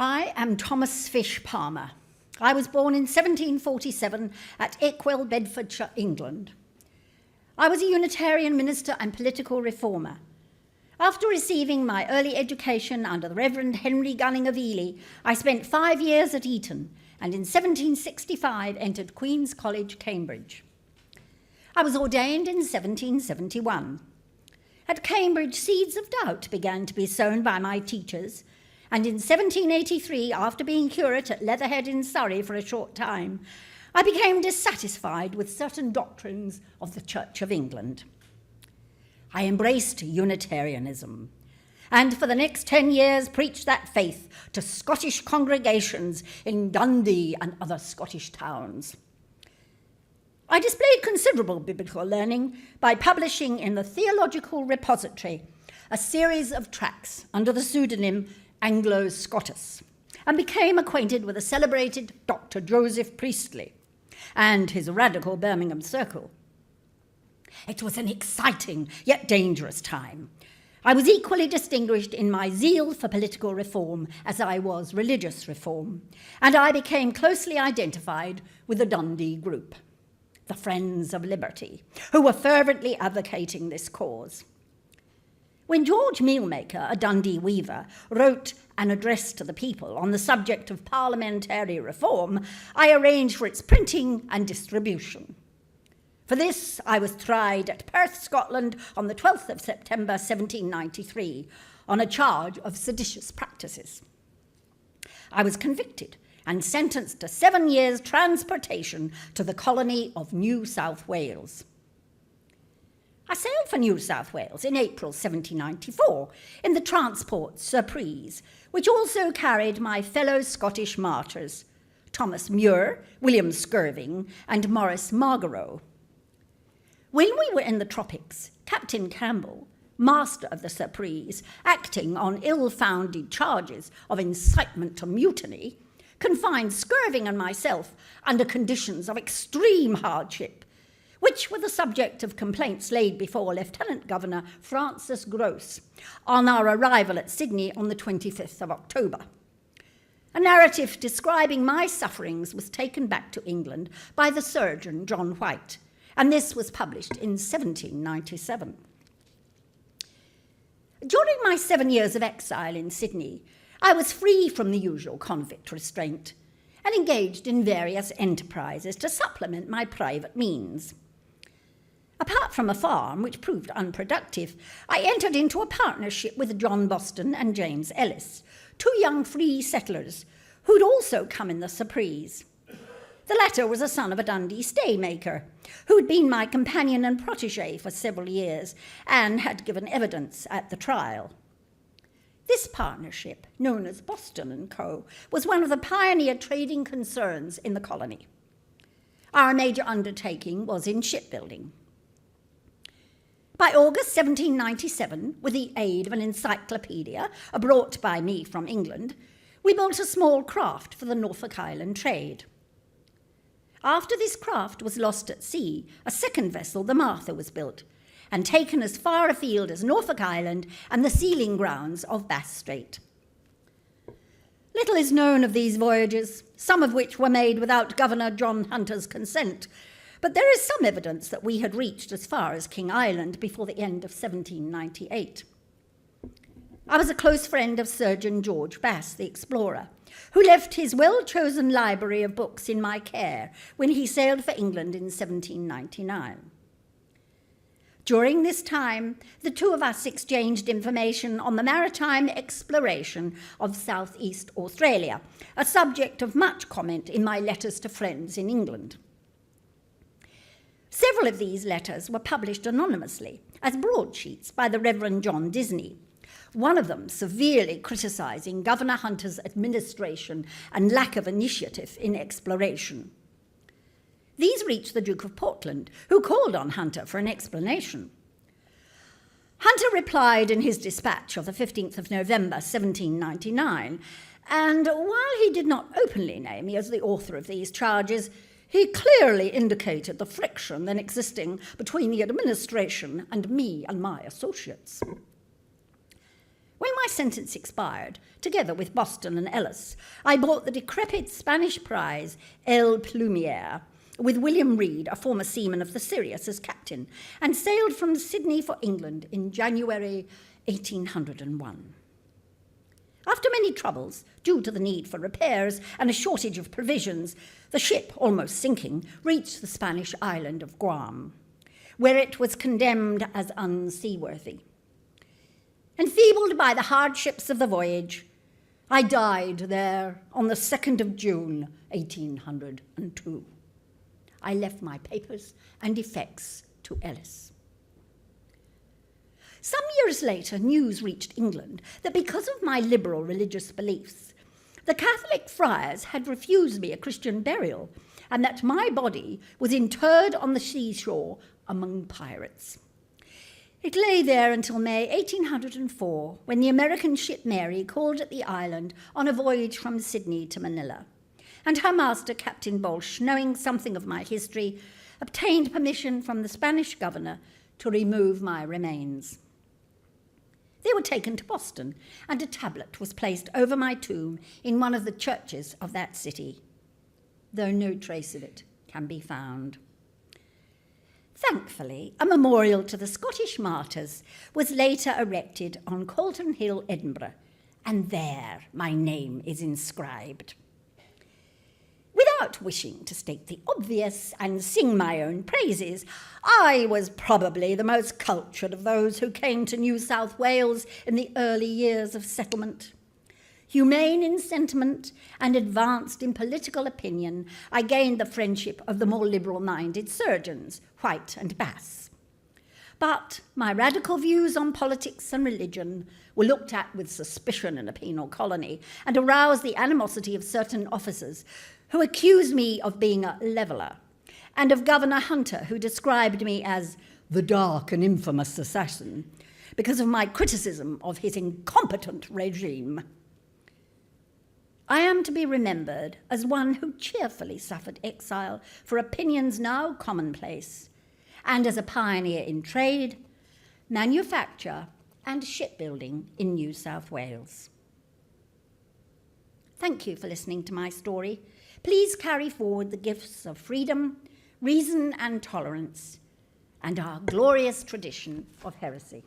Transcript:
I am Thomas Fish Palmer. I was born in 1747 at Ekwell, Bedfordshire, England. I was a Unitarian minister and political reformer. After receiving my early education under the Reverend Henry Gunning of Ely, I spent 5 years at Eton and in 1765 entered Queen's College, Cambridge. I was ordained in 1771. At Cambridge, seeds of doubt began to be sown by my teachers, and in 1783, after being curate at Leatherhead in Surrey for a short time, I became dissatisfied with certain doctrines of the Church of England. I embraced Unitarianism, and for the next 10 years preached that faith to Scottish congregations in Dundee and other Scottish towns. I displayed considerable biblical learning by publishing in the Theological Repository a series of tracts under the pseudonym Anglo-Scotus, and became acquainted with the celebrated Dr. Joseph Priestley and his radical Birmingham circle. It was an exciting yet dangerous time. I was equally distinguished in my zeal for political reform as I was religious reform, and I became closely identified with the Dundee group, the Friends of Liberty, who were fervently advocating this cause. When George Mealmaker, a Dundee weaver, wrote an address to the people on the subject of parliamentary reform, I arranged for its printing and distribution. For this, I was tried at Perth, Scotland, on the 12th of September 1793, on a charge of seditious practices. I was convicted and sentenced to 7 years' transportation to the colony of New South Wales. I sailed for New South Wales in April 1794 in the transport Surprise, which also carried my fellow Scottish martyrs, Thomas Muir, William Skirving, and Maurice Margareau. When we were in the tropics, Captain Campbell, master of the Surprise, acting on ill-founded charges of incitement to mutiny, confined Skirving and myself under conditions of extreme hardship, which were the subject of complaints laid before Lieutenant Governor Francis Grose on our arrival at Sydney on the 25th of October. A narrative describing my sufferings was taken back to England by the surgeon John White, and this was published in 1797. During my 7 years of exile in Sydney, I was free from the usual convict restraint and engaged in various enterprises to supplement my private means. Apart from a farm, which proved unproductive, I entered into a partnership with John Boston and James Ellis, two young free settlers who'd also come in the Surprise. The latter was a son of a Dundee staymaker who'd been my companion and protégé for several years and had given evidence at the trial. This partnership, known as Boston & Co., was one of the pioneer trading concerns in the colony. Our major undertaking was in shipbuilding. By August 1797, with the aid of an encyclopedia brought by me from England, we built a small craft for the Norfolk Island trade. After this craft was lost at sea, a second vessel, the Martha, was built and taken as far afield as Norfolk Island and the sealing grounds of Bass Strait. Little is known of these voyages, some of which were made without Governor John Hunter's consent, but there is some evidence that we had reached as far as King Island before the end of 1798. I was a close friend of Surgeon George Bass, the explorer, who left his well-chosen library of books in my care when he sailed for England in 1799. During this time, the two of us exchanged information on the maritime exploration of Southeast Australia, a subject of much comment in my letters to friends in England. Several of these letters were published anonymously as broadsheets by the Reverend John Disney, one of them severely criticising Governor Hunter's administration and lack of initiative in exploration. These reached the Duke of Portland, who called on Hunter for an explanation. Hunter replied in his dispatch of the 15th of November 1799, and while he did not openly name me as the author of these charges, he clearly indicated the friction then existing between the administration and me and my associates. When my sentence expired, together with Boston and Ellis, I bought the decrepit Spanish prize El Plumier, with William Reed, a former seaman of the Sirius, as captain, and sailed from Sydney for England in January 1801. After many troubles, due to the need for repairs and a shortage of provisions, the ship, almost sinking, reached the Spanish island of Guam, where it was condemned as unseaworthy. Enfeebled by the hardships of the voyage, I died there on the 2nd of June, 1802. I left my papers and effects to Ellis. Some years later, news reached England that because of my liberal religious beliefs, the Catholic friars had refused me a Christian burial, and that my body was interred on the seashore among pirates. It lay there until May 1804, when the American ship Mary called at the island on a voyage from Sydney to Manila, and her master, Captain Bolsh, knowing something of my history, obtained permission from the Spanish governor to remove my remains. They were taken to Boston, and a tablet was placed over my tomb in one of the churches of that city, though no trace of it can be found. Thankfully, a memorial to the Scottish martyrs was later erected on Calton Hill, Edinburgh, and there my name is inscribed. Without wishing to state the obvious and sing my own praises, I was probably the most cultured of those who came to New South Wales in the early years of settlement. Humane in sentiment and advanced in political opinion, I gained the friendship of the more liberal-minded surgeons, White and Bass. But my radical views on politics and religion were looked at with suspicion in a penal colony and aroused the animosity of certain officers who accused me of being a leveller, and of Governor Hunter, who described me as the dark and infamous assassin because of my criticism of his incompetent regime. I am to be remembered as one who cheerfully suffered exile for opinions now commonplace, and as a pioneer in trade, manufacture, and shipbuilding in New South Wales. Thank you for listening to my story. Please carry forward the gifts of freedom, reason, and tolerance, and our glorious tradition of heresy.